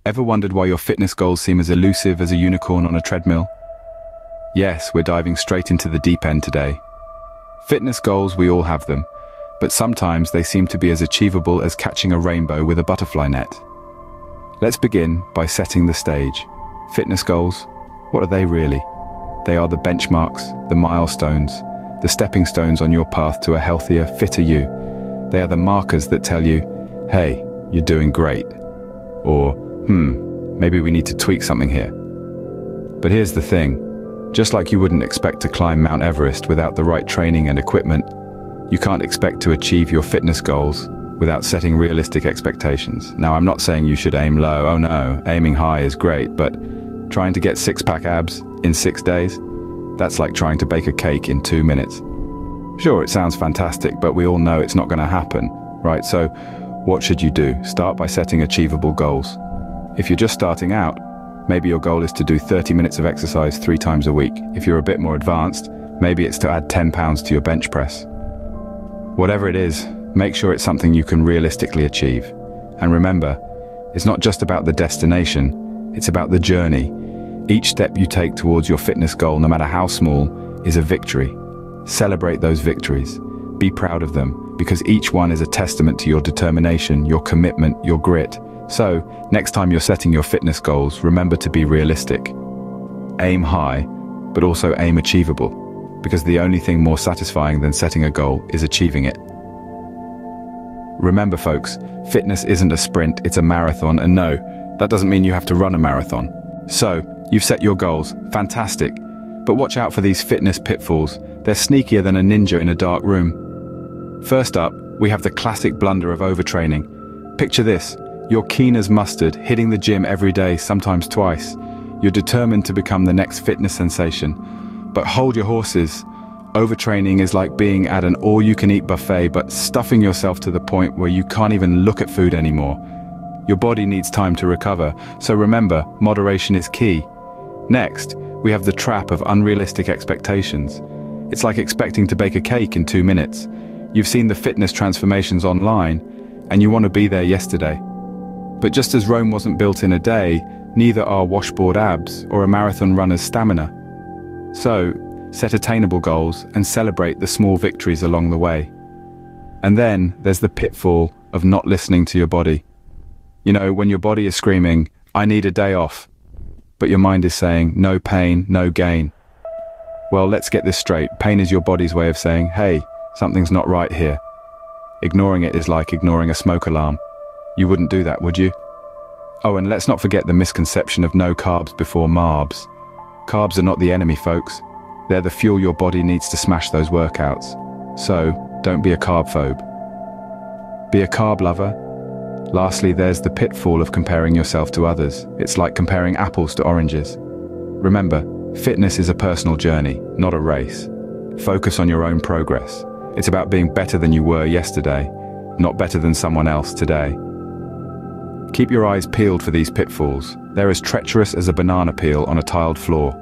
Ever wondered why your fitness goals seem as elusive as a unicorn on a treadmill? Yes, we're diving straight into the deep end today. Fitness goals, we all have them, but sometimes they seem to be as achievable as catching a rainbow with a butterfly net. Let's begin by setting the stage. Fitness goals, what are they really? They are the benchmarks, the milestones, the stepping stones on your path to a healthier, fitter you. They are the markers that tell you, hey, you're doing great. Or, maybe we need to tweak something here. But here's the thing, just like you wouldn't expect to climb Mount Everest without the right training and equipment, you can't expect to achieve your fitness goals without setting realistic expectations. Now, I'm not saying you should aim low, oh no, aiming high is great, but trying to get six-pack abs in 6 days, that's like trying to bake a cake in 2 minutes. Sure, it sounds fantastic, but we all know it's not going to happen, right? So what should you do? Start by setting achievable goals. If you're just starting out, maybe your goal is to do 30 minutes of exercise 3 times a week. If you're a bit more advanced, maybe it's to add 10 pounds to your bench press. Whatever it is, make sure it's something you can realistically achieve. And remember, it's not just about the destination, it's about the journey. Each step you take towards your fitness goal, no matter how small, is a victory. Celebrate those victories. Be proud of them, because each one is a testament to your determination, your commitment, your grit. So, next time you're setting your fitness goals, remember to be realistic. Aim high, but also aim achievable, because the only thing more satisfying than setting a goal is achieving it. Remember folks, fitness isn't a sprint, it's a marathon, and no, that doesn't mean you have to run a marathon. So, you've set your goals, fantastic, but watch out for these fitness pitfalls. They're sneakier than a ninja in a dark room. First up, we have the classic blunder of overtraining. Picture this, you're keen as mustard, hitting the gym every day, sometimes twice. You're determined to become the next fitness sensation. But hold your horses. Overtraining is like being at an all-you-can-eat buffet, but stuffing yourself to the point where you can't even look at food anymore. Your body needs time to recover, so remember, moderation is key. Next, we have the trap of unrealistic expectations. It's like expecting to bake a cake in 2 minutes. You've seen the fitness transformations online, and you want to be there yesterday. But just as Rome wasn't built in a day, neither are washboard abs or a marathon runner's stamina. So, set attainable goals and celebrate the small victories along the way. And then there's the pitfall of not listening to your body. You know, when your body is screaming, I need a day off, but your mind is saying, no pain, no gain. Well, let's get this straight. Pain is your body's way of saying, hey, something's not right here. Ignoring it is like ignoring a smoke alarm. You wouldn't do that, would you? Oh, and let's not forget the misconception of no carbs before marbs. Carbs are not the enemy, folks. They're the fuel your body needs to smash those workouts. So, don't be a carb phobe. Be a carb lover. Lastly, there's the pitfall of comparing yourself to others. It's like comparing apples to oranges. Remember, fitness is a personal journey, not a race. Focus on your own progress. It's about being better than you were yesterday, not better than someone else today. Keep your eyes peeled for these pitfalls. They're as treacherous as a banana peel on a tiled floor.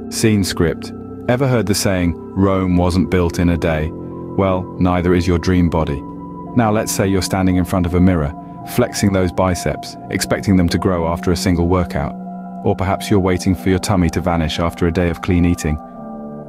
Scene script. Ever heard the saying, Rome wasn't built in a day? Well, neither is your dream body. Now let's say you're standing in front of a mirror, flexing those biceps, expecting them to grow after a single workout. Or perhaps you're waiting for your tummy to vanish after a day of clean eating.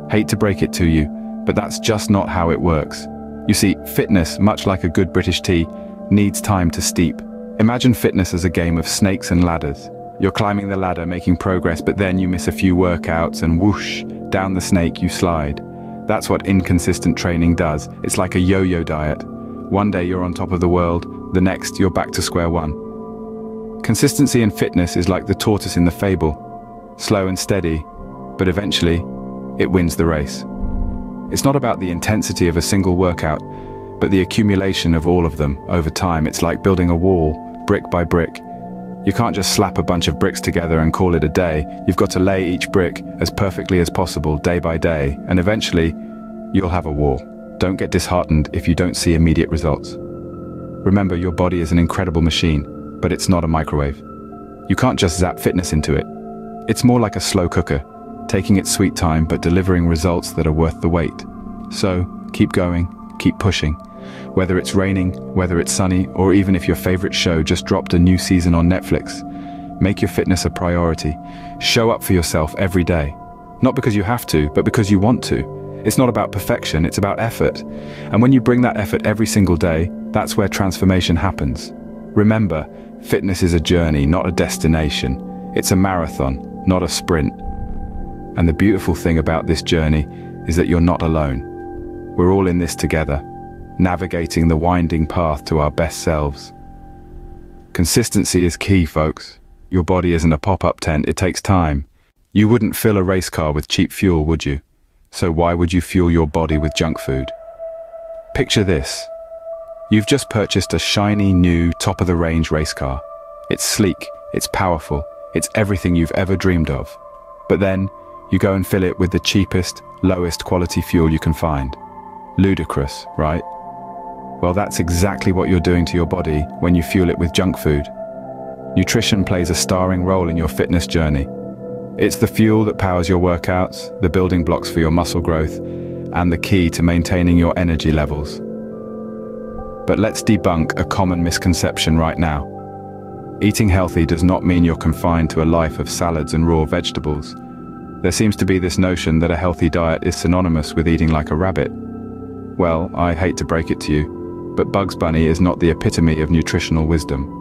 Hate to break it to you, but that's just not how it works. You see, fitness, much like a good British tea, needs time to steep. Imagine fitness as a game of snakes and ladders. You're climbing the ladder, making progress, but then you miss a few workouts and whoosh, down the snake you slide. That's what inconsistent training does. It's like a yo-yo diet. One day you're on top of the world, the next you're back to square one. Consistency in fitness is like the tortoise in the fable. Slow and steady, but eventually, it wins the race. It's not about the intensity of a single workout, but the accumulation of all of them over time. It's like building a wall, brick by brick. You can't just slap a bunch of bricks together and call it a day. You've got to lay each brick as perfectly as possible, day by day, and eventually, you'll have a wall. Don't get disheartened if you don't see immediate results. Remember, your body is an incredible machine, but it's not a microwave. You can't just zap fitness into it. It's more like a slow cooker, taking its sweet time but delivering results that are worth the wait. So, keep going, keep pushing. Whether it's raining, whether it's sunny, or even if your favorite show just dropped a new season on Netflix, make your fitness a priority. Show up for yourself every day. Not because you have to, but because you want to. It's not about perfection, it's about effort. And when you bring that effort every single day, that's where transformation happens. Remember, fitness is a journey, not a destination. It's a marathon, not a sprint. And the beautiful thing about this journey is that you're not alone. We're all in this together, navigating the winding path to our best selves. Consistency is key, folks. Your body isn't a pop-up tent, it takes time. You wouldn't fill a race car with cheap fuel, would you? So why would you fuel your body with junk food? Picture this. You've just purchased a shiny, new, top-of-the-range race car. It's sleek, it's powerful, it's everything you've ever dreamed of. But then, you go and fill it with the cheapest, lowest quality fuel you can find. Ludicrous, right? Well, that's exactly what you're doing to your body when you fuel it with junk food. Nutrition plays a starring role in your fitness journey. It's the fuel that powers your workouts, the building blocks for your muscle growth, and the key to maintaining your energy levels. But let's debunk a common misconception right now. Eating healthy does not mean you're confined to a life of salads and raw vegetables. There seems to be this notion that a healthy diet is synonymous with eating like a rabbit. Well, I hate to break it to you, but Bugs Bunny is not the epitome of nutritional wisdom.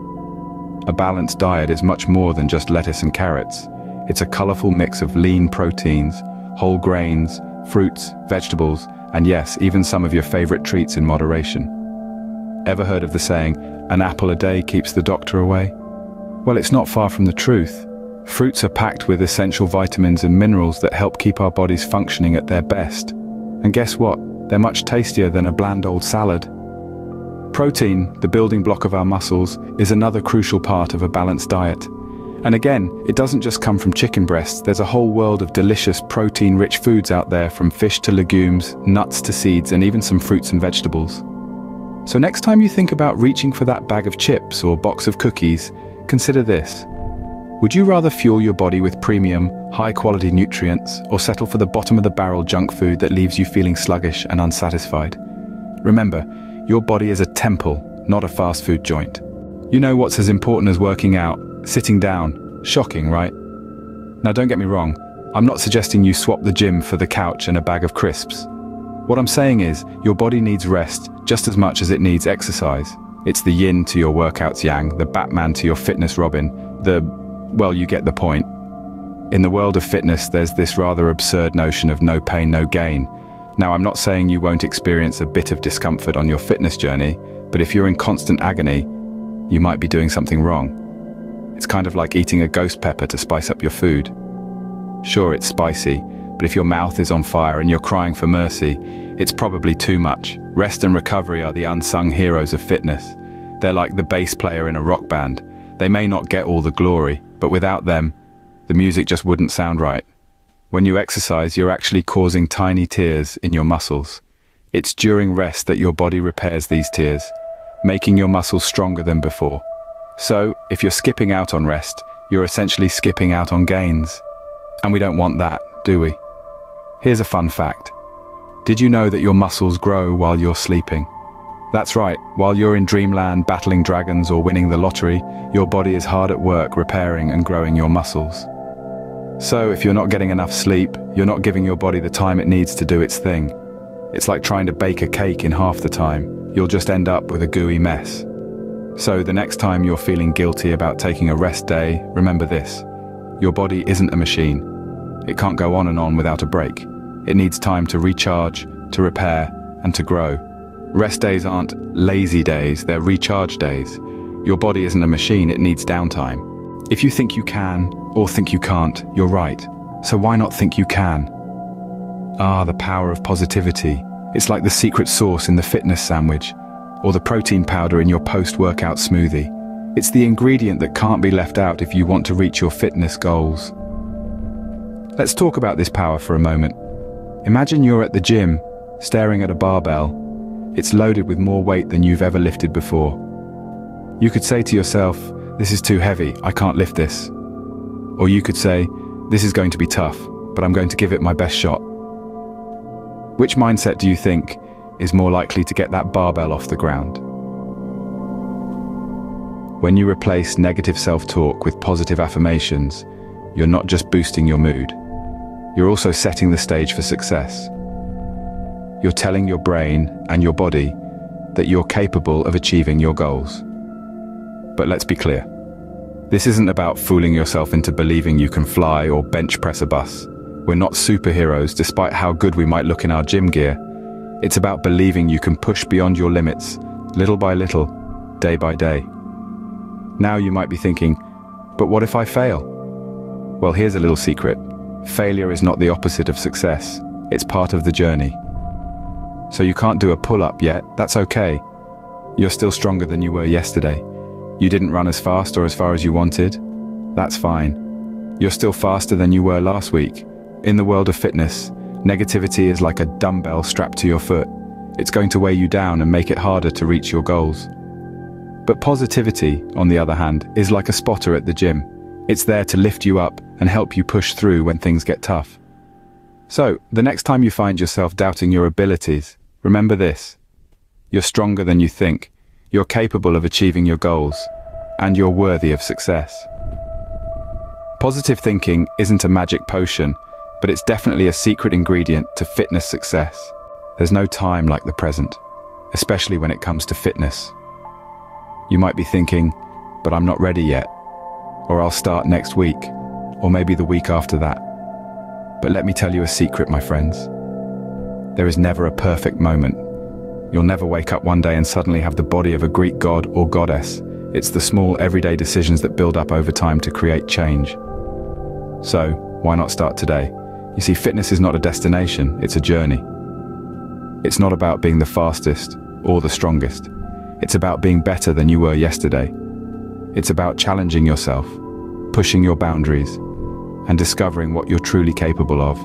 A balanced diet is much more than just lettuce and carrots. It's a colorful mix of lean proteins, whole grains, fruits, vegetables, and yes, even some of your favorite treats in moderation. Ever heard of the saying, "An apple a day keeps the doctor away"? Well, it's not far from the truth. Fruits are packed with essential vitamins and minerals that help keep our bodies functioning at their best. And guess what? They're much tastier than a bland old salad. Protein, the building block of our muscles, is another crucial part of a balanced diet. And again, it doesn't just come from chicken breasts. There's a whole world of delicious protein-rich foods out there, from fish to legumes, nuts to seeds, and even some fruits and vegetables. So next time you think about reaching for that bag of chips or box of cookies, consider this. Would you rather fuel your body with premium, high-quality nutrients, or settle for the bottom-of-the-barrel junk food that leaves you feeling sluggish and unsatisfied? Remember, your body is a temple, not a fast food joint. You know what's as important as working out? Sitting down. Shocking, right? Now don't get me wrong, I'm not suggesting you swap the gym for the couch and a bag of crisps. What I'm saying is, your body needs rest just as much as it needs exercise. It's the yin to your workout's yang, the Batman to your fitness Robin, well, you get the point. In the world of fitness, there's this rather absurd notion of no pain, no gain. Now, I'm not saying you won't experience a bit of discomfort on your fitness journey, but if you're in constant agony, you might be doing something wrong. It's kind of like eating a ghost pepper to spice up your food. Sure, it's spicy, but if your mouth is on fire and you're crying for mercy, it's probably too much. Rest and recovery are the unsung heroes of fitness. They're like the bass player in a rock band. They may not get all the glory, but without them, the music just wouldn't sound right. When you exercise, you're actually causing tiny tears in your muscles. It's during rest that your body repairs these tears, making your muscles stronger than before. So, if you're skipping out on rest, you're essentially skipping out on gains. And we don't want that, do we? Here's a fun fact. Did you know that your muscles grow while you're sleeping? That's right, while you're in dreamland battling dragons or winning the lottery, your body is hard at work repairing and growing your muscles. So if you're not getting enough sleep, you're not giving your body the time it needs to do its thing. It's like trying to bake a cake in half the time. You'll just end up with a gooey mess. So the next time you're feeling guilty about taking a rest day, remember this. Your body isn't a machine. It can't go on and on without a break. It needs time to recharge, to repair, and to grow. Rest days aren't lazy days, they're recharge days. Your body isn't a machine, it needs downtime. If you think you can, or think you can't, you're right. So why not think you can? Ah, the power of positivity. It's like the secret sauce in the fitness sandwich, or the protein powder in your post-workout smoothie. It's the ingredient that can't be left out if you want to reach your fitness goals. Let's talk about this power for a moment. Imagine you're at the gym, staring at a barbell. It's loaded with more weight than you've ever lifted before. You could say to yourself, "This is too heavy, I can't lift this." Or you could say, "This is going to be tough, but I'm going to give it my best shot." Which mindset do you think is more likely to get that barbell off the ground. When you replace negative self-talk with positive affirmations, you're not just boosting your mood, you're also setting the stage for success. You're telling your brain and your body that you're capable of achieving your goals. But let's be clear. This isn't about fooling yourself into believing you can fly or bench press a bus. We're not superheroes despite how good we might look in our gym gear. It's about believing you can push beyond your limits, little by little, day by day. Now you might be thinking, but what if I fail? Well, here's a little secret. Failure is not the opposite of success. It's part of the journey. So you can't do a pull-up yet, that's okay. You're still stronger than you were yesterday. You didn't run as fast or as far as you wanted. That's fine. You're still faster than you were last week. In the world of fitness, negativity is like a dumbbell strapped to your foot. It's going to weigh you down and make it harder to reach your goals. But positivity, on the other hand, is like a spotter at the gym. It's there to lift you up and help you push through when things get tough. So, the next time you find yourself doubting your abilities, remember this. You're stronger than you think. You're capable of achieving your goals. And you're worthy of success. Positive thinking isn't a magic potion, but it's definitely a secret ingredient to fitness success. There's no time like the present, especially when it comes to fitness. You might be thinking, but I'm not ready yet, or I'll start next week, or maybe the week after that. But let me tell you a secret, my friends. There is never a perfect moment. You'll never wake up one day and suddenly have the body of a Greek god or goddess. It's the small, everyday decisions that build up over time to create change. So, why not start today? You see, fitness is not a destination, it's a journey. It's not about being the fastest or the strongest. It's about being better than you were yesterday. It's about challenging yourself, pushing your boundaries, and discovering what you're truly capable of.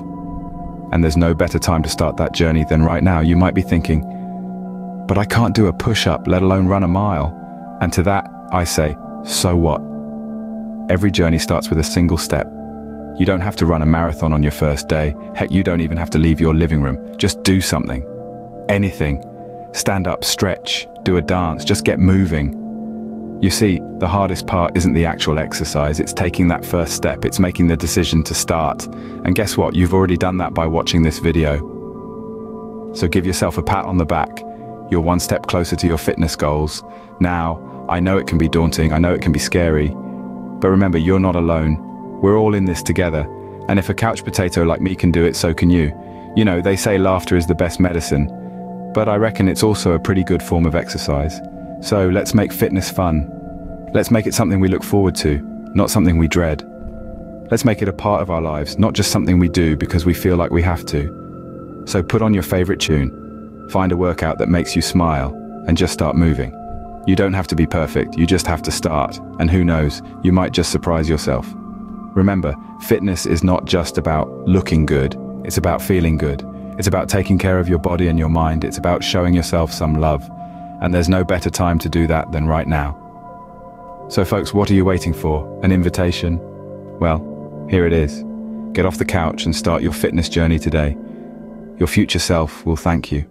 And there's no better time to start that journey than right now. You might be thinking, but I can't do a push-up, let alone run a mile. And to that, I say, so what? Every journey starts with a single step. You don't have to run a marathon on your first day. Heck, you don't even have to leave your living room. Just do something. Anything. Stand up, stretch, do a dance, just get moving. You see, the hardest part isn't the actual exercise, it's taking that first step, it's making the decision to start. And guess what? You've already done that by watching this video. So give yourself a pat on the back. You're one step closer to your fitness goals. Now, I know it can be daunting, I know it can be scary, but remember, you're not alone. We're all in this together. And if a couch potato like me can do it, so can you. You know, they say laughter is the best medicine, but I reckon it's also a pretty good form of exercise. So let's make fitness fun. Let's make it something we look forward to, not something we dread. Let's make it a part of our lives, not just something we do because we feel like we have to. So put on your favorite tune, find a workout that makes you smile, and just start moving. You don't have to be perfect, you just have to start. And who knows, you might just surprise yourself. Remember, fitness is not just about looking good, it's about feeling good. It's about taking care of your body and your mind, it's about showing yourself some love. And there's no better time to do that than right now. So folks, what are you waiting for? An invitation? Well, here it is. Get off the couch and start your fitness journey today. Your future self will thank you.